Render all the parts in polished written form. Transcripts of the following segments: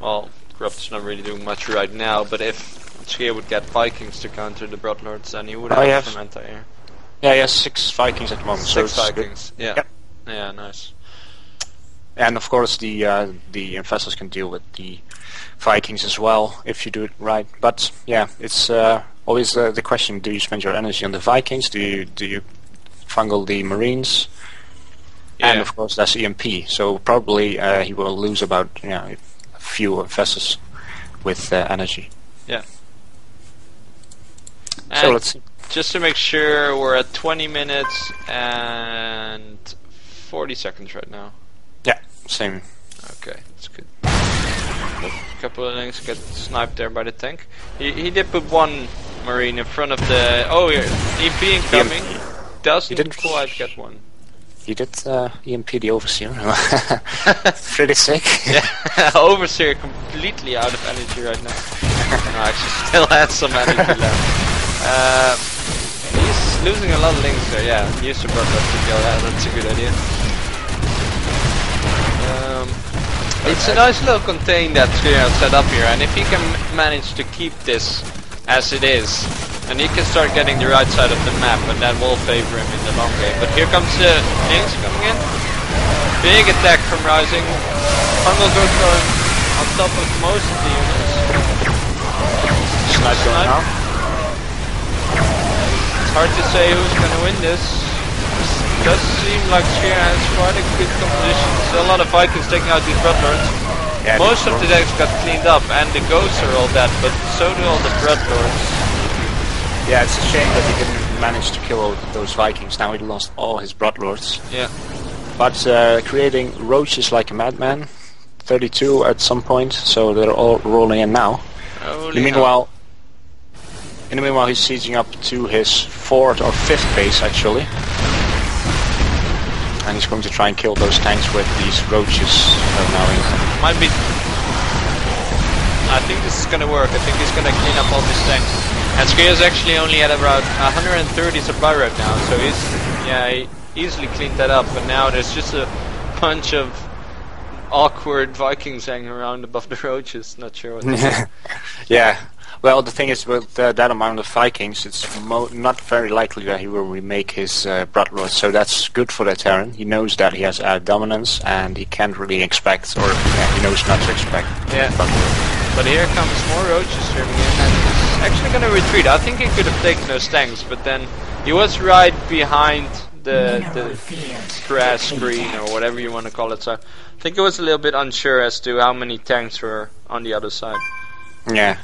well, Corrupt is not really doing much right now, but if Scheer would get Vikings to counter the Broodlords, then he would have some anti-air. Yeah, he has 6 Vikings at the moment. 6 Vikings, good. yeah. Yep. Yeah, nice. And of course the Infestors can deal with the Vikings as well, if you do it right. But yeah, it's always the question, do you spend your energy on the Vikings, do you fungal the Marines? Yeah. And of course that's EMP, so probably he will lose about a few Infestors with energy. Yeah. So let's see. Just to make sure, we're at 20 minutes and 40 seconds right now. Yeah, same. Okay, that's good. A couple of things get sniped there by the tank. He did put one Marine in front of the... Oh, here, EMP incoming. Doesn't quite get one. He did EMP the Overseer. Pretty sick. Yeah, Overseer completely out of energy right now. No, actually still has some energy left. He's losing a lot of links there, yeah. Use the Broodlord to kill that, that's a good idea. It's a nice little contain that Scheer has set up here, and if he can manage to keep this as it is, and he can start getting the right side of the map, and that will favor him in the long game. But here comes the links coming in. Big attack from Rising. Fungal goes going on top of most of the units. Snipe going now. Hard to say who's gonna win this. It does seem like Scheer has quite a good composition. Still a lot of Vikings taking out these Broodlords. Yeah, most of the decks got cleaned up and the ghosts are all dead, but so do all the Broodlords. Yeah, it's a shame that he didn't manage to kill all those Vikings. Now he lost all his Broodlords. Yeah. But creating roaches like a madman. 32 at some point, so they're all rolling in now. In the meanwhile, he's sieging up to his 4th or 5th base, actually. And he's going to try and kill those tanks with these roaches. Might be... I think this is gonna work. I think he's gonna clean up all these tanks. And Scheer is actually only at about 130 supply right now, so he easily cleaned that up. But now there's just a bunch of awkward Vikings hanging around above the roaches. Not sure what to do. Yeah. Well, the thing is, with that amount of Vikings, it's not very likely that he will remake his Broodlord, so that's good for the Terran. He knows that he has dominance, and he can't really expect, or he knows not to expect. Yeah. But here comes more roaches streaming in, and he's actually going to retreat. I think he could have taken those tanks, but then he was right behind the grass screen, or whatever you want to call it, so I think he was a little bit unsure as to how many tanks were on the other side. Yeah.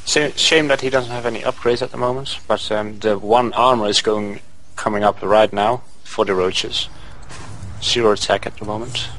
Shame that he doesn't have any upgrades at the moment, but the 1 armor is coming up right now for the roaches. 0 attack at the moment.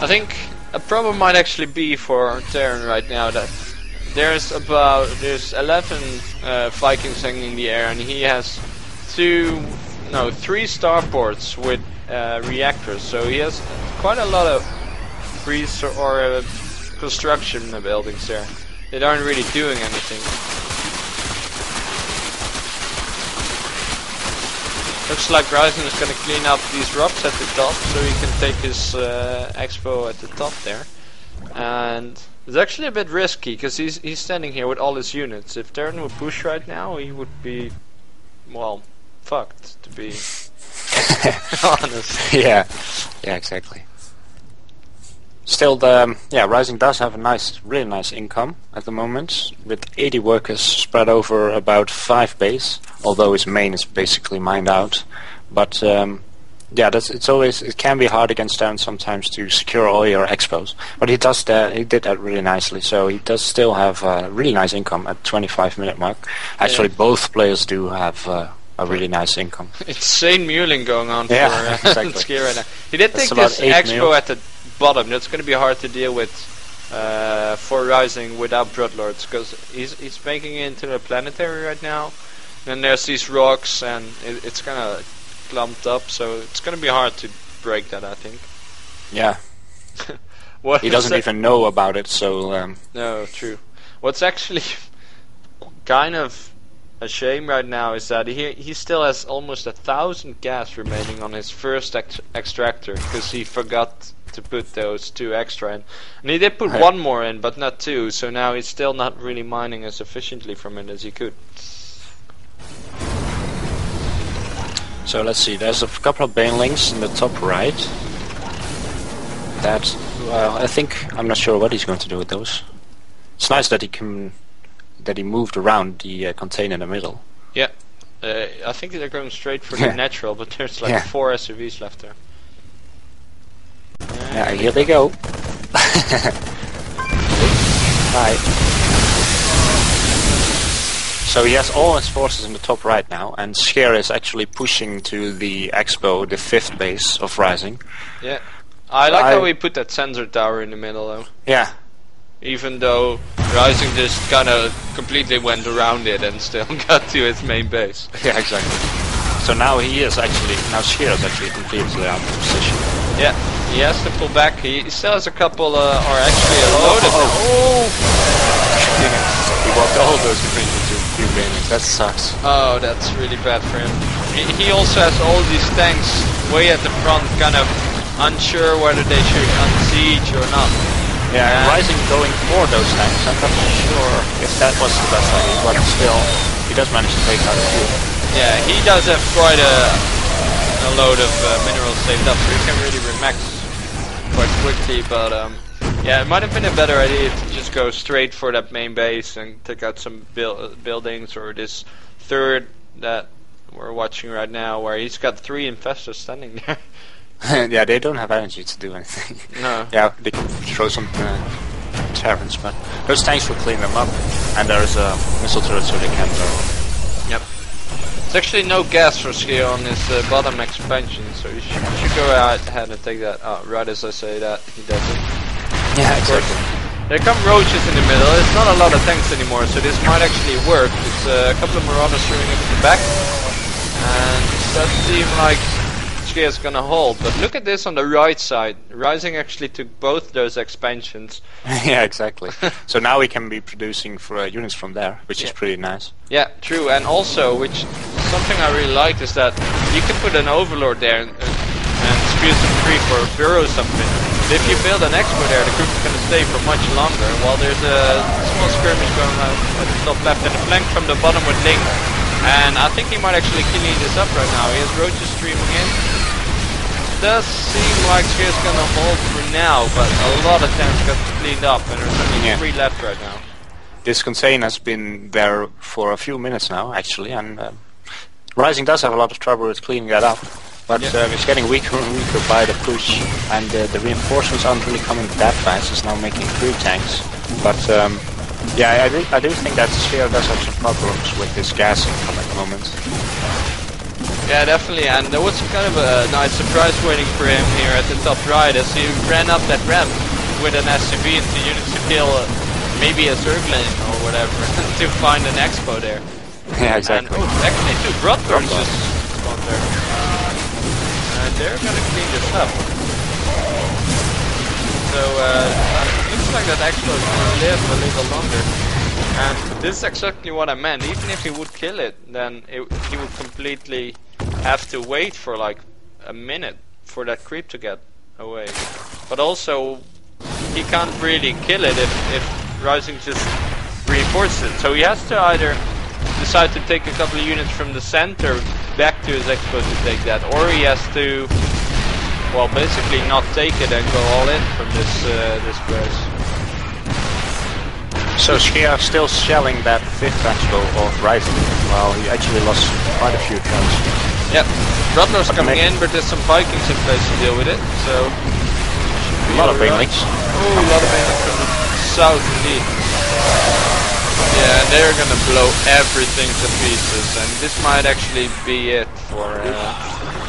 I think a problem might actually be for Terran right now that there's 11 Vikings hanging in the air, and he has 3 starports with reactors, so he has quite a lot of construction buildings there. They aren't really doing anything. Looks like Ryzen is going to clean up these rocks at the top, so he can take his expo at the top there. And it's actually a bit risky, because he's standing here with all his units. If Terran would push right now, he would be, well, fucked, to be honest. Yeah, exactly. Still, Rising does have a really nice income at the moment, with 80 workers spread over about 5 bays, although his main is basically mined out. But it can be hard against Terran sometimes to secure all your expos. But he did that really nicely, so he does still have a really nice income at 25-minute mark. Actually, both players do have a really nice income. Insane muling going on for exactly. Scheer right now. He did take this expo at the bottom. That's going to be hard to deal with for Rising without Broodlords, because he's making it into a planetary right now, and there's these rocks, and it's kind of clumped up, so it's going to be hard to break that, I think. Yeah. He doesn't even know about it, so... No, true. What's actually kind of a shame right now is that he still has almost 1,000 gas remaining on his first extractor, because he forgot to put those 2 extra in. And he did put Right. 1 more in, but not 2, so now he's still not really mining as efficiently from it as he could. So let's see, there's a couple of banelings in the top right. That, well, I'm not sure what he's going to do with those. It's nice that he moved around the container in the middle. Yeah. I think they're going straight for the natural, but there's like 4 SUVs left there. Yeah, here they go. Bye. So he has all his forces in the top right now, and Scheer is actually pushing to the Expo, the 5th base of Rising. Yeah. I like how we put that sensor tower in the middle though. Yeah. Even though Rising just kind of completely went around it and still got to its main base. Yeah, exactly. So now Scheer is actually completely out of position. Yeah, he has to pull back. He still has a couple, or actually a load of... He walked all those green into few banelings. That sucks. Oh, that's really bad for him. He also has all these tanks way at the front, kind of unsure whether they should unsiege or not. Yeah, and Rising going for those tanks. I'm not sure if that was the best idea, but still, he does manage to take out a few. Yeah, he does have quite a load of minerals saved up, so he can really remax quite quickly, but yeah, it might have been a better idea to just go straight for that main base and take out some buildings, or this 3rd that we're watching right now, where he's got 3 infestors standing there. Yeah, they don't have energy to do anything. No. Yeah, they can throw some Terrans, but those tanks will clean them up, and there's a missile turret so they can throw. Yep. There's actually no gas for Scheer on his bottom expansion, so you should go ahead and take that. Oh, right as I say that, he does it. Yeah, exactly. There come roaches in the middle. It's not a lot of tanks anymore, so this might actually work. It's a couple of Marauders shooting up the back, and it doesn't seem like Scheer's gonna hold. But look at this on the right side. Rising actually took both those expansions. Yeah, exactly. So now we can be producing for units from there, which is pretty nice. Yeah, true. And also, which something I really like is that you can put an Overlord there and spew some free for Bureau something. But if you build an Expo there, the group is going to stay for much longer, while there's a small skirmish going on at the top left and a flank from the bottom with Link. And I think he might actually clean this up right now. He has roaches streaming in. Does seem like Scheer's going to hold for now, but a lot of tanks got cleaned up and there's only 3 left right now. This container has been there for a few minutes now, actually, and Rising does have a lot of trouble with cleaning that up. But it's getting weaker and weaker by the push, and the reinforcements aren't really coming that fast. It's now making 3 tanks. But yeah, I do think that Scheer does have some problems with this gas income at the moment. Yeah, definitely, and there was kind of a nice surprise waiting for him here at the top right as he ran up that ramp with an SCV into units to kill maybe a Zerglin or whatever to find an Expo there. Yeah, exactly. And, actually 2 Broadburns just spawned there. And they're gonna clean this up. So looks like that Expo is gonna live a little longer. And this is exactly what I meant. Even if he would kill it, then he would completely have to wait for like a minute for that creep to get away. But also, he can't really kill it if Rising just reinforces it. So he has to either decide to take a couple of units from the center back to his Expo to take that, or he has to, well, basically not take it and go all in from this place. So Scheer still shelling that 5th Expo of Rising. Well, he actually lost quite a few turns. Yep, Broadlord's coming in, but there's some Vikings in place to deal with it, so... A lot of banelings. Oh, a lot of banelings from the south indeed. Yeah, and they're gonna blow everything to pieces, and this might actually be it for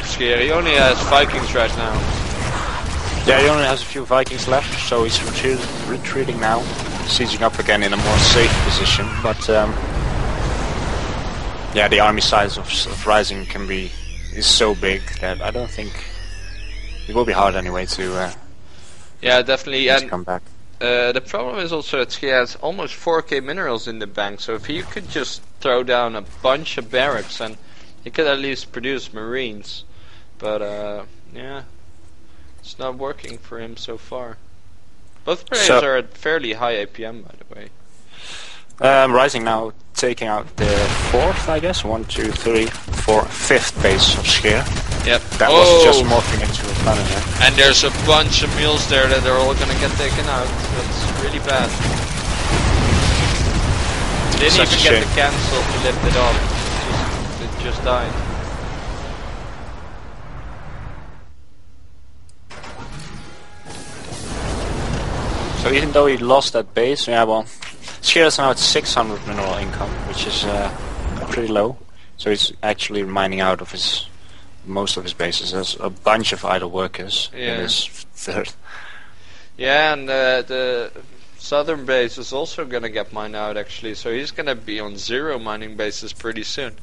Scheer. He only has Vikings right now. Yeah, he only has a few Vikings left, so he's retreating now. Sieging up again in a more safe position, but yeah, the army size of Rising is so big that I don't think it will be hard anyway to yeah, definitely, and come back. The problem is also that he has almost 4k minerals in the bank, so if he could just throw down a bunch of barracks, and he could at least produce marines. But yeah, It's not working for him so far. Both players are at fairly high APM, by the way. Rising now taking out the 4th, I guess. 1, 2, 3, 4, 5th base of Scheer. Yep. That was just morphing into a Punisher. And there's a bunch of mules there that are all gonna get taken out. That's really bad. Didn't even get the cancel to lift it off. It just died. So even though he lost that base, yeah, well, Scheer is now at 600 mineral income, which is pretty low. So he's actually mining out of most of his bases. There's a bunch of idle workers in his third. Yeah, and the southern base is also gonna get mined out actually, so he's gonna be on 0 mining bases pretty soon.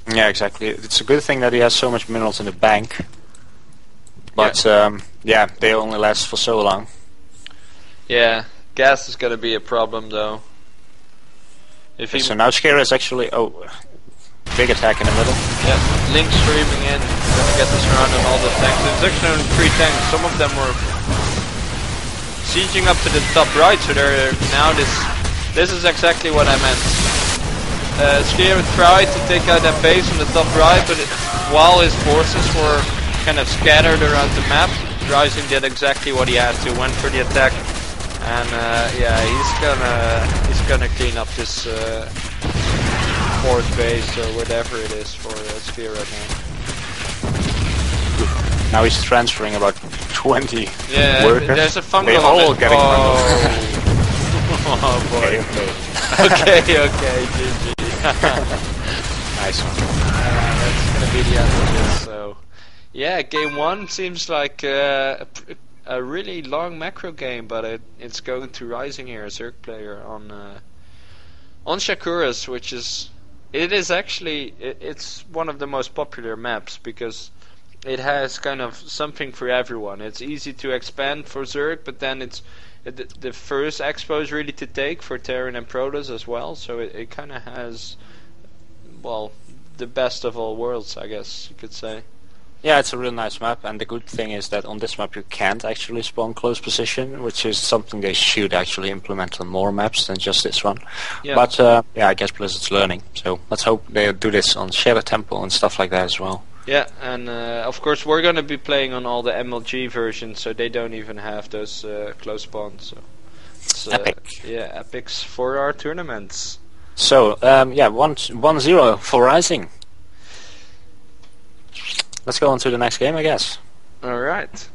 Yeah, exactly. It's a good thing that he has so much minerals in the bank. But yeah, they only last for so long. Yeah, gas is gonna be a problem though. If he so now Scheer is actually big attack in the middle. Yeah, Link streaming in, gonna get this around on all the tanks. There's actually only 3 tanks. Some of them were sieging up to the top right, so they're now this is exactly what I meant. Scheer tried to take out that base on the top right, but while his forces were kind of scattered around the map, Rising did exactly what he had to, went for the attack, and yeah, he's gonna clean up this 4th base or whatever it is for Scheer right now. Now he's transferring about 20 workers. There's a fungal They're all getting oh boy. Okay, GG. Nice one. That's gonna be the end of this. So, yeah, game 1 seems like a really long macro game, but it's going to Rising here, a Zerg player on Shakuras, which is it's one of the most popular maps because it has kind of something for everyone. It's easy to expand for Zerg, but then it's the first expo is really to take for Terran and Protoss as well, so it kind of has, well, the best of all worlds, I guess you could say. Yeah, it's a real nice map, and the good thing is that on this map you can't actually spawn close position, which is something they should actually implement on more maps than just this one. Yeah. But yeah, I guess Blizzard's learning, so let's hope they do this on Shadow Temple and stuff like that as well. Yeah, and of course we're going to be playing on all the MLG versions, so they don't even have those close spawns. So it's, epic. Yeah, epics for our tournaments. So yeah, 1-0 for Rising. Let's go on to the next game, I guess. Alright.